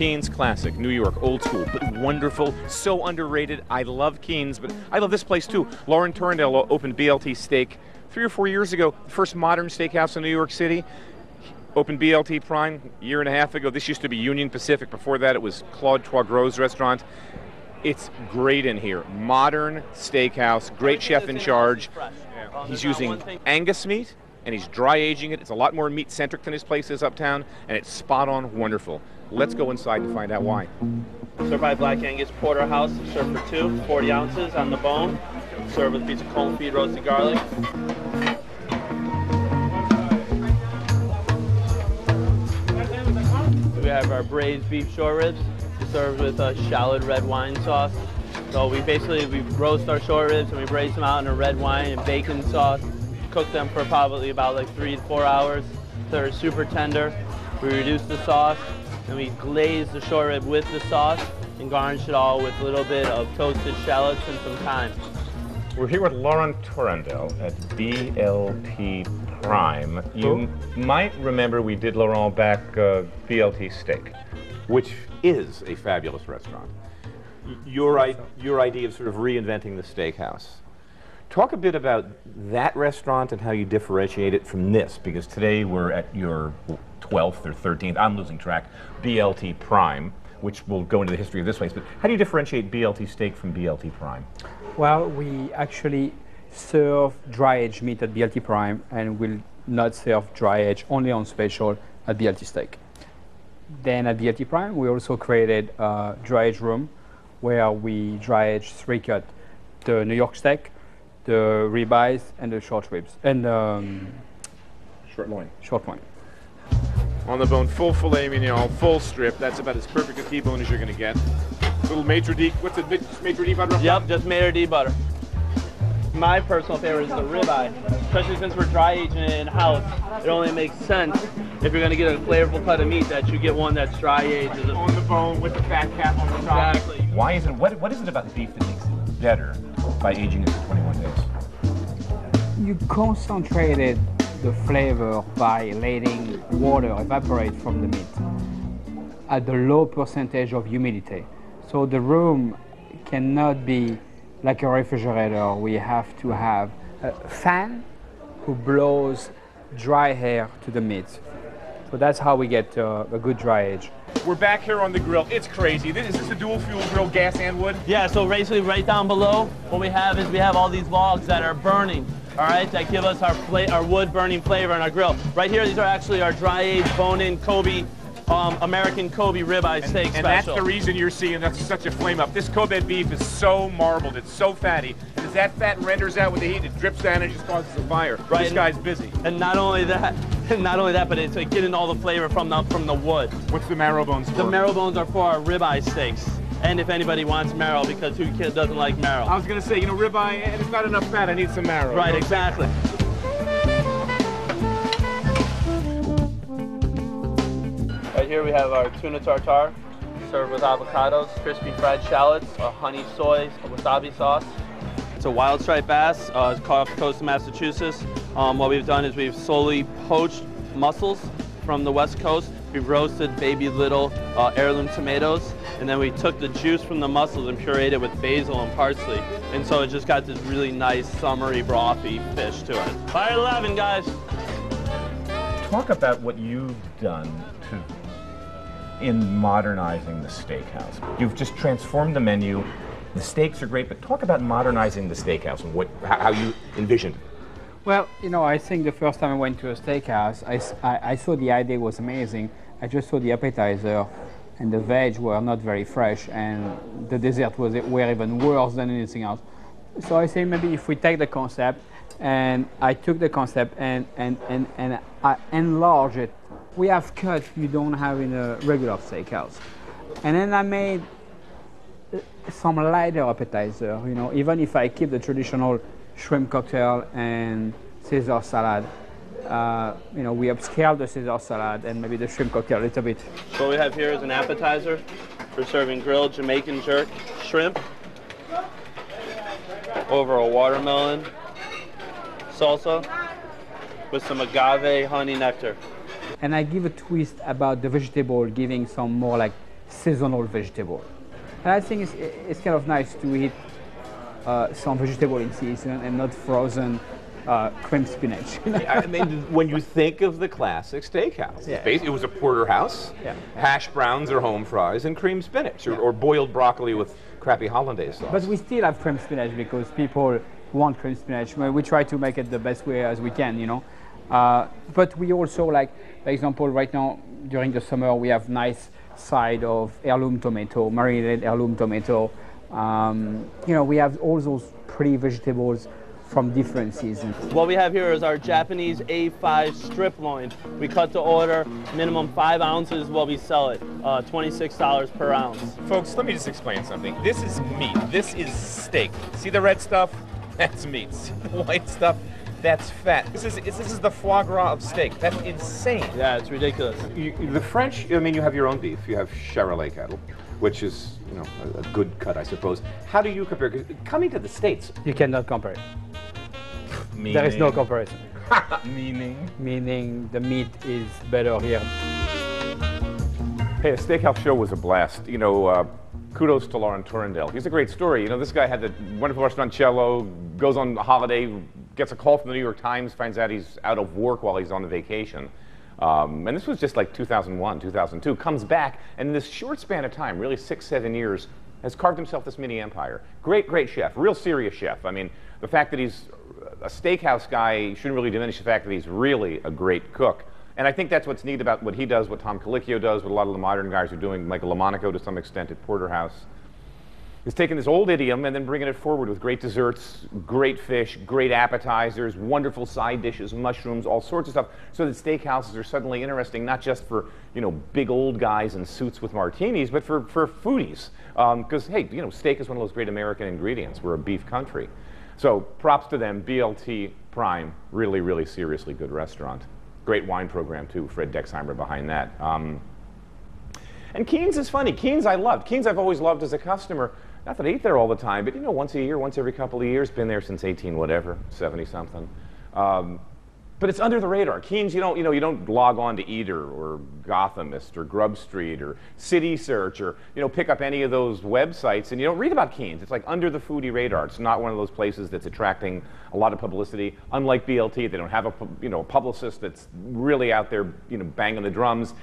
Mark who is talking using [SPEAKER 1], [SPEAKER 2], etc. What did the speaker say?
[SPEAKER 1] Keens Classic, New York, old school, but wonderful, so underrated. I love Keens, but I love this place too. Laurent Tourondels opened BLT Steak 3 or 4 years ago, the first modern steakhouse in New York City. Opened BLT Prime a year and a half ago. This used to be Union Pacific. Before that, it was Claude Toigreau's restaurant. It's great in here. Modern steakhouse, great chef in charge. He's using Angus meat, and he's dry aging it. It's a lot more meat-centric than his places uptown, and it's spot on wonderful. Let's go inside and find out why.
[SPEAKER 2] Served by Black Angus Porterhouse, served for 2, 40 ounces on the bone. Served with a piece of cold feed roasted garlic. We have our braised beef short ribs, served with a shallot red wine sauce. So we roast our short ribs and we braise them out in a red wine and bacon sauce. Cook them for probably about like 3 to 4 hours. They're super tender. We reduce the sauce and we glaze the short rib with the sauce and garnish it all with a little bit of toasted shallots and some thyme.
[SPEAKER 1] We're here with Laurent Tourondels at BLT Prime. You might remember we did Laurent back BLT Steak, which is a fabulous restaurant. Your idea of sort of reinventing the steakhouse. Talk a bit about that restaurant and how you differentiate it from this, because today we're at your 12th or 13th, I'm losing track, BLT Prime, which will go into the history of this place, but how do you differentiate BLT Steak from BLT Prime?
[SPEAKER 3] Well, we actually serve dry aged meat at BLT Prime and will not serve dry aged only on special at BLT Steak. Then at BLT Prime, we also created a dry aged room where we dry age 3-cut the New York steak, the ribeyes, and the short ribs, and
[SPEAKER 1] short loin.
[SPEAKER 3] Short loin.
[SPEAKER 4] On the bone, full filet mignon, full strip. That's about as perfect a T-bone as you're going to get. Little maitre d', what's it, maitre d' butter?
[SPEAKER 2] Yep, just maitre d' butter. My personal favorite is the ribeye, especially since we're dry aging it in-house. It only makes sense if you're going to get a flavorful cut of meat that you get one that's dry aged.
[SPEAKER 4] On the bone with the fat cap on the top.
[SPEAKER 2] Exactly.
[SPEAKER 1] Why is it, what is it about beef that makes it better by aging it for 21 days?
[SPEAKER 3] You concentrated the flavor by letting water evaporate from the meat at the low percentage of humidity. So the room cannot be like a refrigerator. We have to have a fan who blows dry air to the meat. So that's how we get a good dry age.
[SPEAKER 4] We're back here on the grill. It's crazy. Is this a dual fuel grill, gas and wood?
[SPEAKER 2] Yeah, so basically right down below, what we have is we have all these logs that are burning, all right, that give us our wood burning flavor in our grill. Right here, these are actually our dry aged bone-in Kobe, American Kobe ribeye steak special.
[SPEAKER 4] And that's the reason you're seeing that's such a flame up. This Kobe beef is so marbled, it's so fatty. And as that fat renders out with the heat, it drips down and just causes a fire. Right. This guy's busy.
[SPEAKER 2] And not only that, but it's like getting all the flavor from the wood.
[SPEAKER 4] What's the marrow bones for?
[SPEAKER 2] The marrow bones are for our ribeye steaks. And if anybody wants marrow, because who doesn't like marrow?
[SPEAKER 4] I was going to say, you know, ribeye, and it's not enough fat, I need some marrow.
[SPEAKER 2] Right, exactly. Right here we have our tuna tartare, served with avocados, crispy fried shallots, a honey soy, a wasabi sauce. It's a wild striped bass, it's caught off the coast of Massachusetts. What we've done is we've slowly poached mussels from the West Coast. We've roasted baby little heirloom tomatoes, and then we took the juice from the mussels and pureed it with basil and parsley. And so it just got this really nice, summery, brothy fish to it. Fire 11, guys.
[SPEAKER 1] Talk about what you've done in modernizing the steakhouse. You've just transformed the menu. The steaks are great, but talk about modernizing the steakhouse and how you envisioned it.
[SPEAKER 3] Well, you know, I think the first time I went to a steakhouse, I saw the idea was amazing. I just saw the appetizer, and the veg were not very fresh, and the dessert were even worse than anything else. So I say maybe if we take the concept, and I took the concept and I enlarged it. We have cuts you don't have in a regular steakhouse. And then I made some lighter appetizer, you know, even if I keep the traditional shrimp cocktail and Caesar salad. You know, we upscale the Caesar salad and maybe the shrimp cocktail a little bit.
[SPEAKER 2] So what we have here is an appetizer. We're serving grilled Jamaican jerk shrimp over a watermelon salsa with some agave honey nectar.
[SPEAKER 3] And I give a twist about the vegetable, giving some more like seasonal vegetable. And I think it's kind of nice to eat some vegetable in season and not frozen cream spinach.
[SPEAKER 5] I mean, when you think of the classic steakhouse, it was a porterhouse, hash browns or home fries, and cream spinach, or boiled broccoli with crappy hollandaise sauce.
[SPEAKER 3] But we still have cream spinach because people want cream spinach. We try to make it the best way as we can, you know. But we also, like, for example, right now during the summer we have nice side of heirloom tomato, marinated heirloom tomato. You know, we have all those pretty vegetables from different seasons.
[SPEAKER 2] What we have here is our Japanese A5 strip loin. We cut to order, minimum 5 ounces while we sell it, $26 per ounce.
[SPEAKER 1] Folks, let me just explain something. This is meat. This is steak. See the red stuff? That's meat. See the white stuff? That's fat. This is the foie gras of steak. That's insane.
[SPEAKER 2] Yeah, it's ridiculous.
[SPEAKER 5] The French, I mean, you have your own beef. You have Charolais cattle, which is, you know, a good cut, I suppose. How do you compare? 'Cause coming to the States,
[SPEAKER 3] You cannot compare it.
[SPEAKER 1] Meaning,
[SPEAKER 3] There is no comparison.
[SPEAKER 1] meaning
[SPEAKER 3] The meat is better here.
[SPEAKER 1] Hey, a steakhouse show was a blast. You know, kudos to Laurent Tourondels. He's a great story. You know, this guy had the wonderful restaurant Cello, goes on a holiday, gets a call from the New York Times, finds out he's out of work while he's on a vacation. And this was just like 2001, 2002. Comes back, and in this short span of time, really 6, 7 years, has carved himself this mini empire. Great, great chef, real serious chef. I mean, the fact that he's a steakhouse guy shouldn't really diminish the fact that he's really a great cook. And I think that's what's neat about what he does, what Tom Colicchio does, what a lot of the modern guys are doing, Mike Colameco to some extent at Porterhouse, is taking this old idiom and then bringing it forward with great desserts, great fish, great appetizers, wonderful side dishes, mushrooms, all sorts of stuff, so that steakhouses are suddenly interesting, not just for, you know, big old guys in suits with martinis, but for foodies. Because, hey, you know, steak is one of those great American ingredients. We're a beef country. So props to them. BLT Prime, really, really seriously good restaurant. Great wine program, too. Fred Dexheimer behind that. And Keen's is funny. Keen's I loved. Keen's I've always loved as a customer. Not that I eat there all the time, but, you know, once a year, once every couple of years. Been there since 18 whatever, 70 something. But it's under the radar. Keen's, you don't log on to Eater or Gothamist or Grub Street or City Search or, you know, pick up any of those websites and you don't read about Keen's. It's like under the foodie radar. It's not one of those places that's attracting a lot of publicity. Unlike BLT, they don't have a publicist that's really out there, you know, banging the drums.